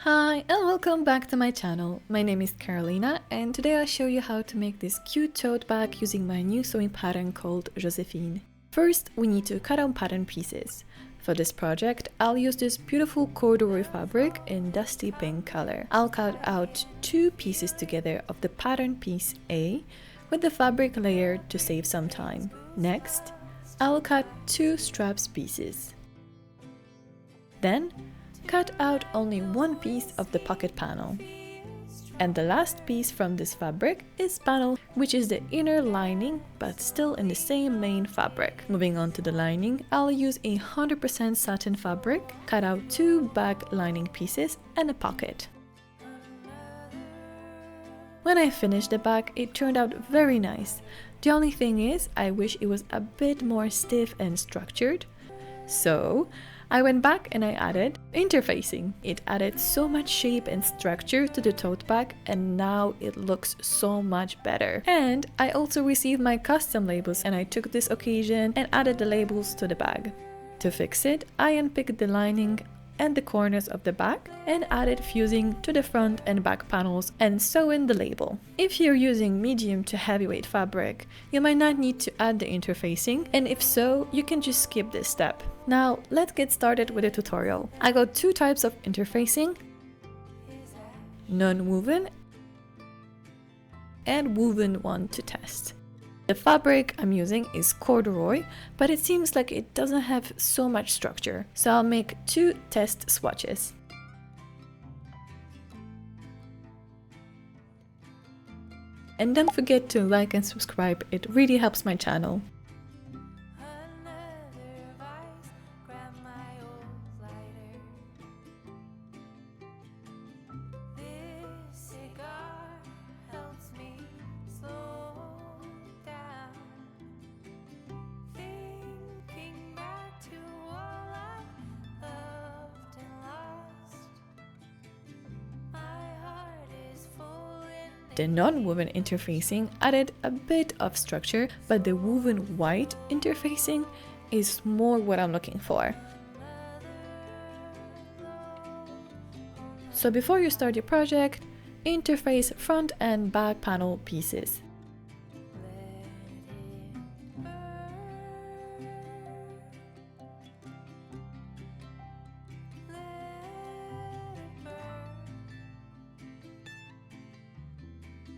Hi and welcome back to my channel. My name is Carolina and today I'll show you how to make this cute tote bag using my new sewing pattern called Josephine. First, we need to cut out pattern pieces. For this project, I'll use this beautiful corduroy fabric in dusty pink color. I'll cut out two pieces together of the pattern piece A with the fabric layer to save some time. Next, I'll cut two straps pieces. Then, cut out only one piece of the pocket panel. And the last piece from this fabric is panel, which is the inner lining but still in the same main fabric. Moving on to the lining, I'll use 100% satin fabric, cut out two back lining pieces and a pocket. When I finished the bag, it turned out very nice. The only thing is, I wish it was a bit more stiff and structured. So, I went back and I added interfacing. It added so much shape and structure to the tote bag and now it looks so much better. And I also received my custom labels and I took this occasion and added the labels to the bag. To fix it, I unpicked the lining and the corners of the bag and added fusing to the front and back panels and sew in the label. If you're using medium to heavyweight fabric, you might not need to add the interfacing, and if so, you can just skip this step. Now let's get started with the tutorial. I got two types of interfacing, non-woven and woven one to test. The fabric I'm using is corduroy, but it seems like it doesn't have so much structure, so I'll make two test swatches. And don't forget to like and subscribe, it really helps my channel. The non-woven interfacing added a bit of structure, but the woven white interfacing is more what I'm looking for. So before you start your project, interface front and back panel pieces.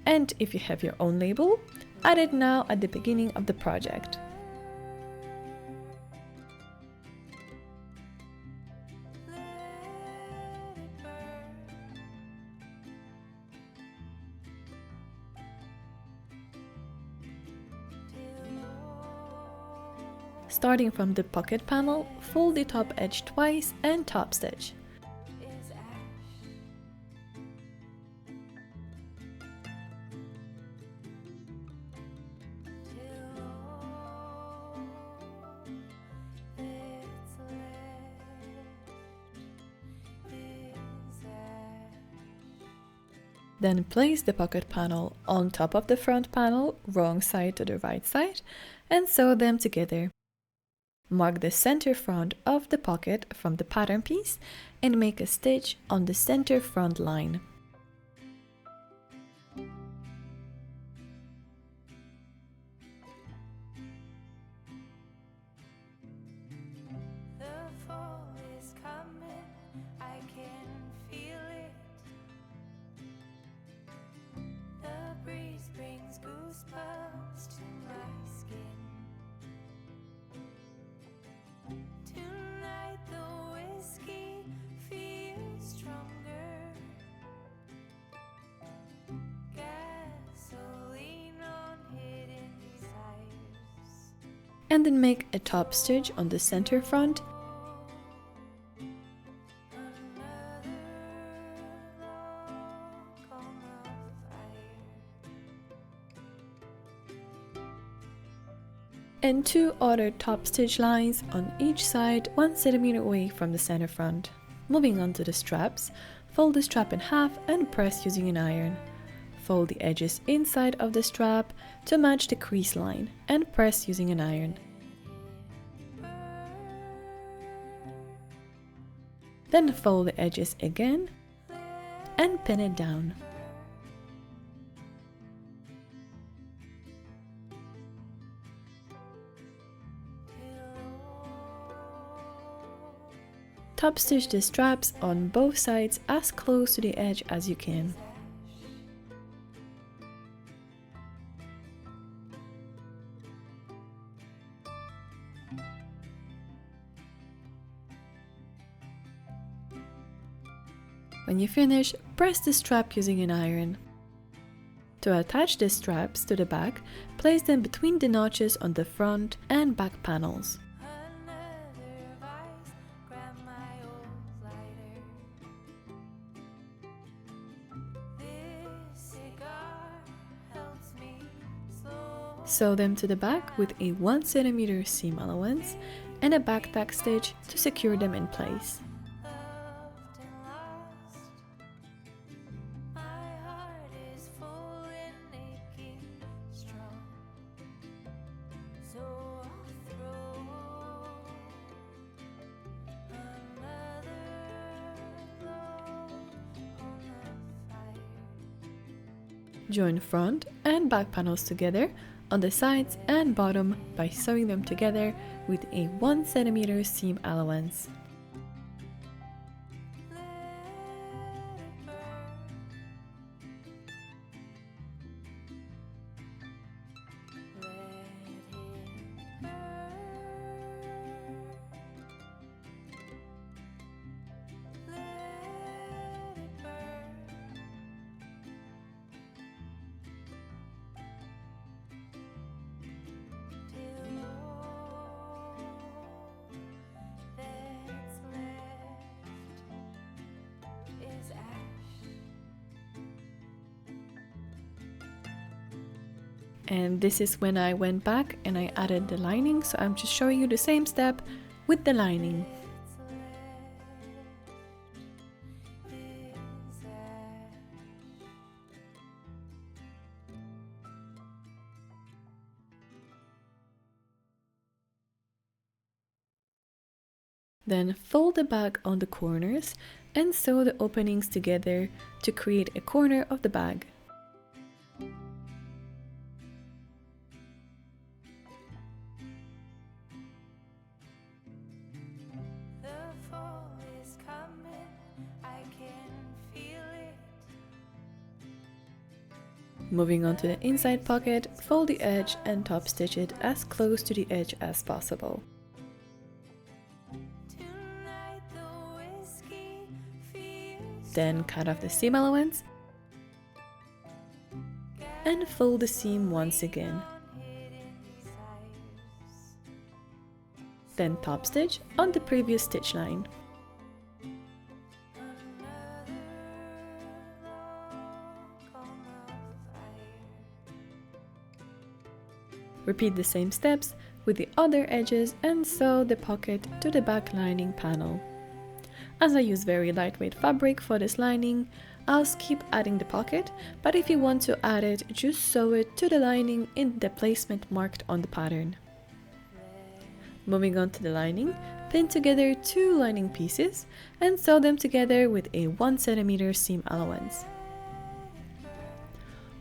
And if you have your own label, add it now at the beginning of the project. Starting from the pocket panel, fold the top edge twice and top stitch. Then place the pocket panel on top of the front panel, wrong side to the right side, and sew them together. Mark the center front of the pocket from the pattern piece and make a stitch on the center front line. And then make a top stitch on the center front . And two other top stitch lines on each side 1 centimeter away from the center front. Moving on to the straps, fold the strap in half and press using an iron. Fold the edges inside of the strap to match the crease line and press using an iron. Then fold the edges again and pin it down. Top stitch the straps on both sides as close to the edge as you can. When you finish, press the strap using an iron. To attach the straps to the back, place them between the notches on the front and back panels. Sew them to the back with a 1 cm seam allowance and a back tack stitch to secure them in place. Join front and back panels together on the sides and bottom by sewing them together with a 1 cm seam allowance. And this is when I went back and I added the lining, so I'm just showing you the same step with the lining. Then fold the bag on the corners and sew the openings together to create a corner of the bag. Moving on to the inside pocket, fold the edge and top stitch it as close to the edge as possible. Then cut off the seam allowance and fold the seam once again. Then top stitch on the previous stitch line. Repeat the same steps with the other edges and sew the pocket to the back lining panel. As I use very lightweight fabric for this lining, I'll skip adding the pocket, but if you want to add it, just sew it to the lining in the placement marked on the pattern. Moving on to the lining, pin together 2 lining pieces and sew them together with a 1 cm seam allowance.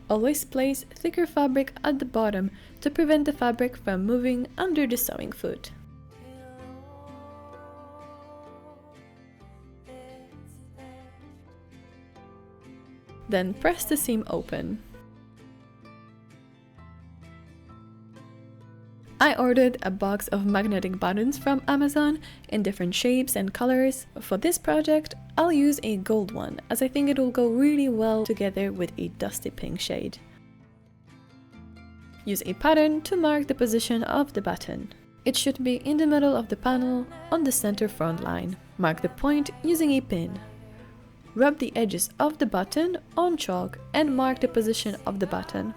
Always place thicker fabric at the bottom to prevent the fabric from moving under the sewing foot. Then press the seam open. I ordered a box of magnetic buttons from Amazon in different shapes and colors. For this project, I'll use a gold one as I think it will go really well together with a dusty pink shade. Use a pattern to mark the position of the button. It should be in the middle of the panel on the center front line. Mark the point using a pin. Rub the edges of the button on chalk and mark the position of the button.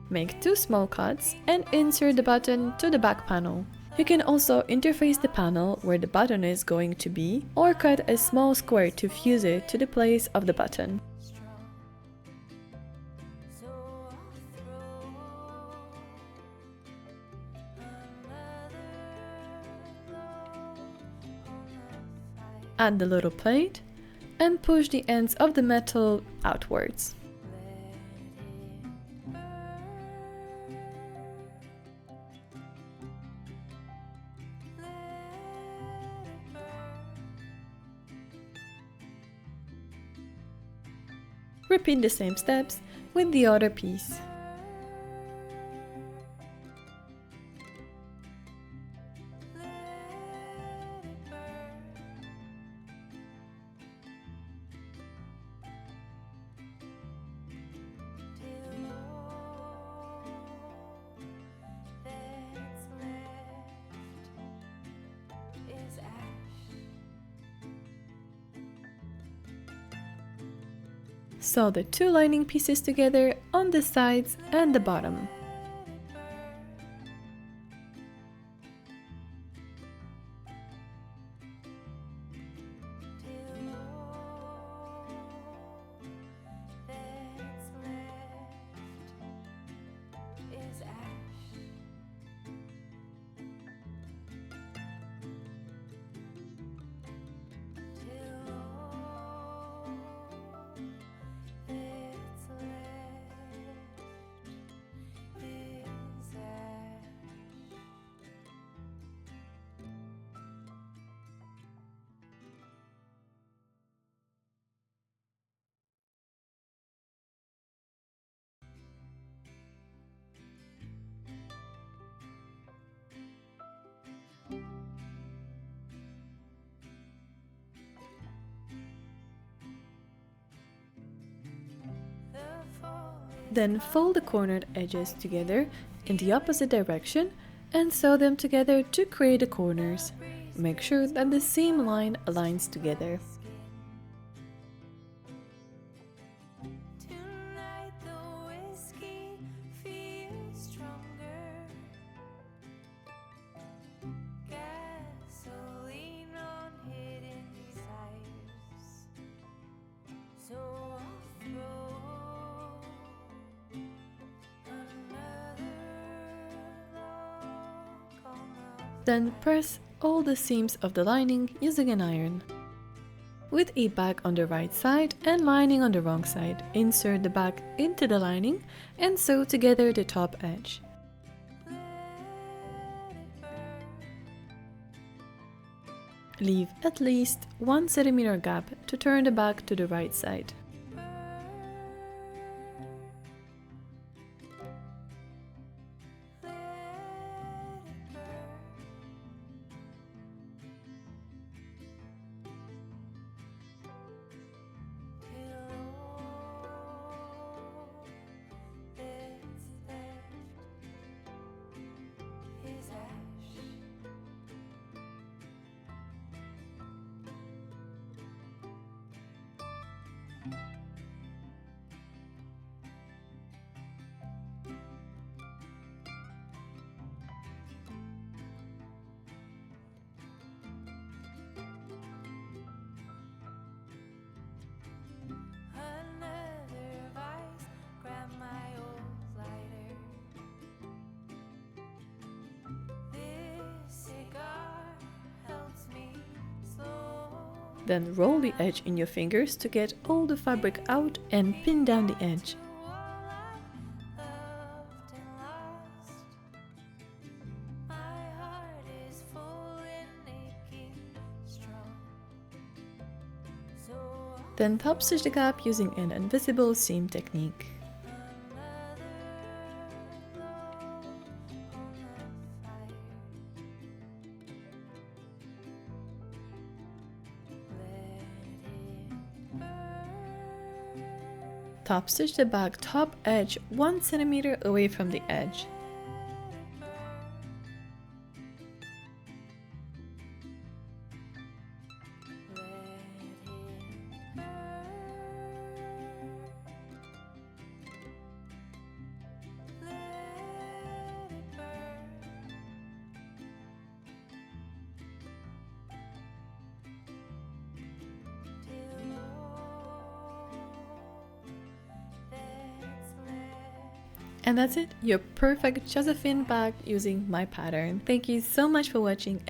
Make 2 small cuts and insert the button to the back panel. You can also interface the panel where the button is going to be, or cut a small square to fuse it to the place of the button. add the little plate, and push the ends of the metal outwards. Repeat the same steps with the other piece. Sew the two lining pieces together on the sides and the bottom. Then fold the cornered edges together in the opposite direction and sew them together to create the corners. Make sure that the seam line aligns together. Then press all the seams of the lining using an iron. With a bag on the right side and lining on the wrong side, insert the bag into the lining and sew together the top edge. Leave at least 1 cm gap to turn the bag to the right side. Then roll the edge in your fingers to get all the fabric out and pin down the edge. Then top stitch the gap using an invisible seam technique. Top stitch the bag top edge 1 cm away from the edge. And that's it, your perfect Josephine bag using my pattern. Thank you so much for watching.